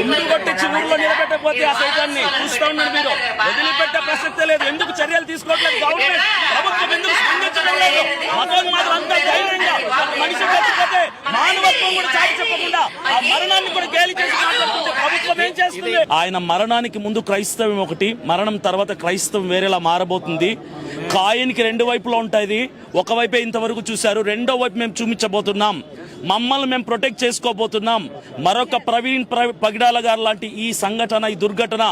ముందు కొట్టించి ఊర్లో నిలబెట్టకపోతే ఆ సైతాన్ని చూస్తా ఉన్నారు మీరు. వదిలిపెట్టే ప్రసక్తే లేదు. ఎందుకు చర్యలు తీసుకోవట్లేదు గవర్నమెంట్? ప్రభుత్వం ఎందుకు స్పందించడం లేదు? మతోన్మాదులు అంతా ధైర్యంగా మనిషి చచ్చిపోతే మానవత్వం కూడా చాటి చెప్పకుండా ఆ మరణాన్ని కూడా గేలి చేసి మాట్లాడుతుంటే ప్రభుత్వం ఏం చేస్తుంది? ఆయన మరణానికి ముందు క్రైస్తవం ఒకటి, మరణం తర్వాత క్రైస్తవం వేరేలా మారబోతుంది. కాయనికి రెండు వైపులా ఉంటాయి. ఒకవైపే ఇంతవరకు చూశారు, రెండో వైపు మేము చూపించబోతున్నాం. మమ్మల్ని మేము ప్రొటెక్ట్ చేసుకోబోతున్నాం. మరొక ప్రవీణ్ పగిడాల గారు లాంటి ఈ సంఘటన, ఈ దుర్ఘటన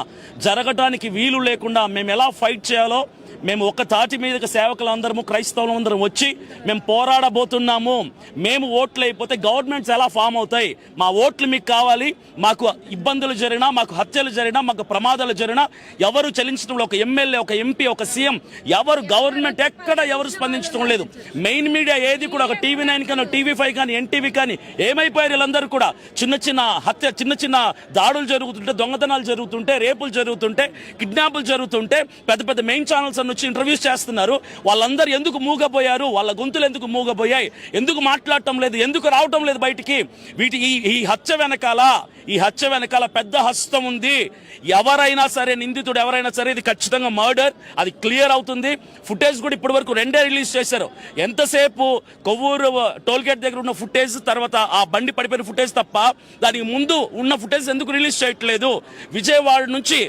జరగటానికి వీలు లేకుండా మేము ఎలా ఫైట్ చేయాలో మేము ఒక తాటి మీదకి సేవకులందరము క్రైస్తవులందరం వచ్చి మేము పోరాడబోతున్నాము. మేము ఓట్లు అయిపోతే గవర్నమెంట్స్ ఎలా ఫామ్ అవుతాయి? మా ఓట్లు మీకు కావాలి. మాకు ఇబ్బందులు జరిగినా, మాకు హత్యలు జరిగినా, మాకు ప్రమాదాలు జరిగినా ఎవరు చలించడం, ఒక ఎమ్మెల్యే, ఒక ఎంపీ, ఒక సీఎం ఎవరు, గవర్నమెంట్ ఎక్కడ ఎవరు స్పందించడం లేదు. మెయిన్ మీడియా ఏది కూడా, ఒక TV9 కానీ, TV5 కానీ, NTV కానీ ఏమైపోయారు వీళ్ళందరూ కూడా? చిన్న చిన్న హత్య, చిన్న చిన్న దాడులు జరుగుతుంటే, దొంగతనాలు జరుగుతుంటే, రేపులు జరుగుతుంటే, కిడ్నాపులు జరుగుతుంటే పెద్ద పెద్ద మెయిన్ ఛానల్స్ వచ్చి ఇంటర్వ్యూస్ చేస్తున్నారు. వాళ్ళందరూ ఎందుకు మూగపోయారు? వాళ్ళ గొంతులు ఎందుకు మూగపోయాయి? ఎందుకు మాట్లాడటం లేదు? ఎందుకు రావటం లేదు బయటికి? ఈ హత్య వెనకాల పెద్ద హస్తం ఉంది. ఎవరైనా సరే, నిందితుడు ఎవరైనా సరే, ఇది ఖచ్చితంగా మర్డర్, అది క్లియర్ అవుతుంది. ఫుటేజ్ కూడా ఇప్పటి వరకు 2 రిలీజ్ చేశారు. ఎంతసేపు కొవ్వూరు టోల్గేట్ దగ్గర ఉన్న ఫుటేజ్, తర్వాత ఆ బండి పడిపోయిన ఫుటేజ్ తప్ప దానికి ముందు ఉన్న ఫుటేజ్ ఎందుకు రిలీజ్ చేయట్లేదు? విజయవాడ నుంచి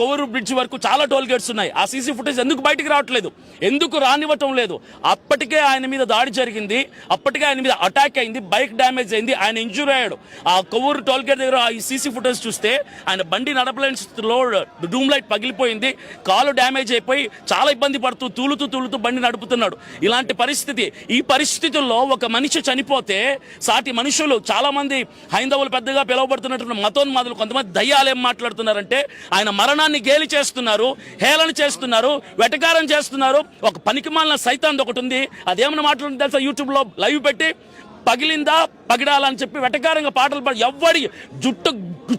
కొవ్వూరు బ్రిడ్జ్ వరకు చాలా టోల్గేట్స్ ఉన్నాయి. ఆ సీసీ ఫుటేజ్ ఎందుకు బయటికి రావట్లేదు? ఎందుకు రానివ్వటం లేదు? అప్పటికే ఆయన మీద దాడి జరిగింది, అప్పటికే ఆయన మీద అటాక్ అయింది, బైక్ డ్యామేజ్ అయింది, ఆయన ఇంజూర్ అయ్యాడు. ఆ కొవ్వూరు టోల్గేట్ దగ్గర ఈ సీసీ ఫుటేజ్ చూస్తే ఆయన బండి నడపలేని స్థితిలో డూమ్ లైట్ పగిలిపోయింది, కాలు డ్యామేజ్ అయిపోయి చాలా ఇబ్బంది పడుతూ తూలుతూ బండి నడుపుతున్నాడు. ఇలాంటి పరిస్థితి. ఈ పరిస్థితుల్లో ఒక మనిషి చనిపోతే సాటి మనుషులు, చాలా మంది హైందవులు పెద్దగా పిలువబడుతున్నటువంటి మతోన్మాదులు, కొంతమంది దయ్యాలు ఏం మాట్లాడుతున్నారంటే ఆయన మరణాన్ని గేలి చేస్తున్నారు, హేళన చేస్తున్నారు, వెటకారం చేస్తున్నారు. ఒక పనికిమాలిన సైతాన్ ఒకటి ఉంది, అదేమన్నా మాట్లాడుతుంది తెలుసా? యూట్యూబ్ లో లైవ్ పెట్టి పగిలిందా పగిడాలని చెప్పి వెటకారంగా పాటలు పాడి ఎవరి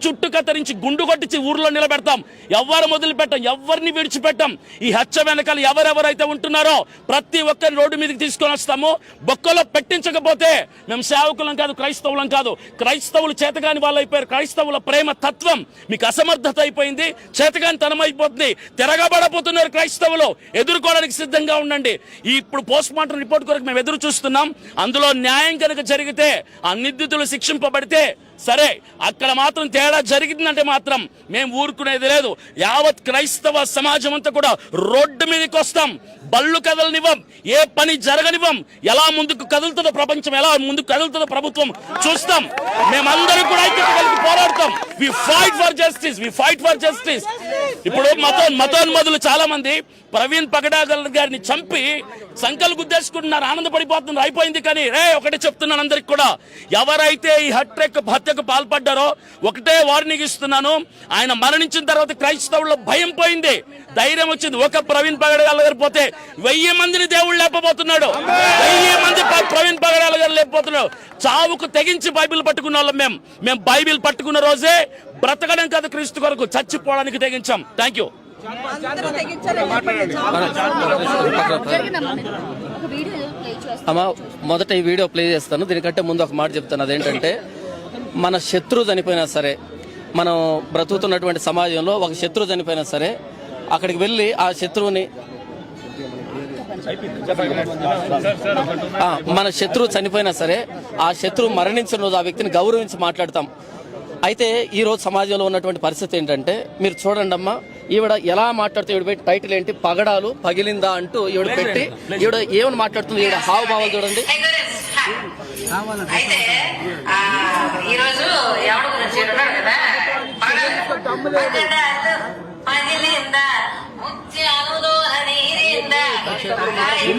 చుట్టు కత్తిరించి గుండు కొట్టించి ఊర్లో నిలబెడతాం. ఎవరు మొదలుపెట్టాం, ఎవరిని విడిచిపెట్టాం. ఈ హత్య వెనకాల ఎవరెవరైతే ఉంటున్నారో ప్రతి ఒక్కరిని రోడ్డు మీదకి తీసుకొని వస్తాము. బొక్కలో పెట్టించకపోతే మేము సేవకులం కాదు, క్రైస్తవులం కాదు. క్రైస్తవులు చేతగాని వాళ్ళు అయిపోయారు. క్రైస్తవుల ప్రేమ తత్వం మీకు అసమర్థత అయిపోయింది, చేతగాని తనం అయిపోతుంది. తిరగబడబోతున్నారు క్రైస్తవులు. ఎదుర్కోవడానికి సిద్ధంగా ఉండండి. ఇప్పుడు పోస్ట్ మార్టం రిపోర్ట్ కొరకు మేము ఎదురు చూస్తున్నాం. అందులో న్యాయం కనుక జరిగితే, ఆ నిందితులు శిక్షింపబడితే సరే. అక్కడ మాత్రం తేడా జరిగిందంటే మాత్రం మేము ఊరుకునేది లేదు. యావత్ క్రైస్తవ సమాజం అంతా కూడా రోడ్డు మీదకి వస్తాం. బళ్ళు కదలనివ్వం, ఏ పని జరగనివ్వం. ఎలా ముందుకు కదులుతుందో ప్రపంచం, ఎలా ముందుకు కదులుతుందో ప్రభుత్వం చూస్తాం. మేమందరం కూడా ఐక్యత కలిగి పోరాడతాం. We fight for justice. ఇప్పుడు మతోన్మదులు చాలా మంది ప్రవీణ్ పగడాగల్ గారిని చంపి సంకలు గుద్దేసుకుంటున్నారు, ఆనందపడిపోతున్నారు. అయిపోయింది. కానీ ఒకటే చెప్తున్నాను అందరికి కూడా, ఎవరైతే ఈ హత్యకు పాల్పడ్డారో ఒకటే వార్నింగ్ ఇస్తున్నాను. ఆయన మరణించిన తర్వాత క్రైస్తవుల్లో భయం పోయింది, ధైర్యం వచ్చింది. ఒక ప్రవీణ్ పగడాల గారు పోతే 1000 మందిని దేవుడు లేపబోతున్నాడు. 1000 మంది ప్రవీణ్ పగడాల గారు లేపబోతున్నాడు. చావుకు తెగించి బైబిల్ పట్టుకున్న వాళ్ళం మేము బైబిల్ పట్టుకున్న రోజే బ్రతకడం కాదు, క్రీస్తు కొరకు చచ్చిపోవడానికి తెగించాం. Thank you. అమ్మా, మొదట ఈ వీడియో ప్లే చేస్తాను. దీనికంటే ముందు ఒక మాట చెప్తాను. అదేంటంటే, మన శత్రువు చనిపోయినా సరే, మనం బ్రతుకుతున్నటువంటి సమాజంలో ఒక శత్రువు చనిపోయినా సరే, అక్కడికి వెళ్ళి ఆ శత్రువుని, మన శత్రువు చనిపోయినా సరే ఆ శత్రువు మరణించిన రోజు ఆ వ్యక్తిని గౌరవించి మాట్లాడతాం. అయితే ఈ రోజు సమాజంలో ఉన్నటువంటి పరిస్థితి ఏంటంటే, మీరు చూడండి అమ్మా, ఈవిడ ఎలా మాట్లాడుతూ, ఈవిడ పెట్టి టైటిల్ ఏంటి, పగడాలు పగిలిందా అంటూ ఈవిడ పెట్టి ఈవిడ ఏమని మాట్లాడుతుంది, ఈవిడ హావభావాలు చూడండి.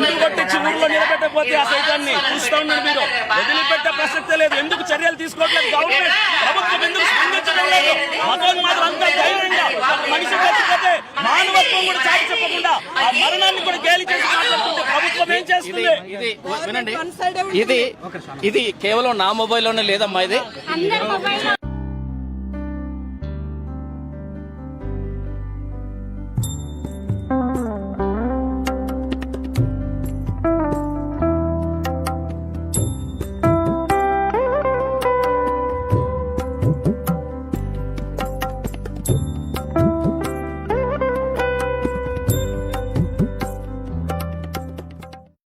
ముందు కొట్టించి ఊర్లో నిలబెట్టకపోతే ఆ సైతాన్ని చూస్తా ఉన్నారు మీరు. వదిలిపెట్టే ప్రసక్తే లేదు. ఎందుకు చర్యలు తీసుకోవట్లేదు గవర్నమెంట్? ప్రభుత్వం ఎందుకు స్పందించడం లేదు? మతోన్మాదులు అంతా ధైర్యంగా మనిషి చచ్చిపోతే మానవత్వం కూడా చాటి చెప్పకుండా ఆ మరణాన్ని కూడా గేలి చేసి మాట్లాడుతుంటే ప్రభుత్వం ఏం చేస్తుంది? వినండి, ఇది కేవలం నా మొబైల్లోనే లేదమ్మా, ఇది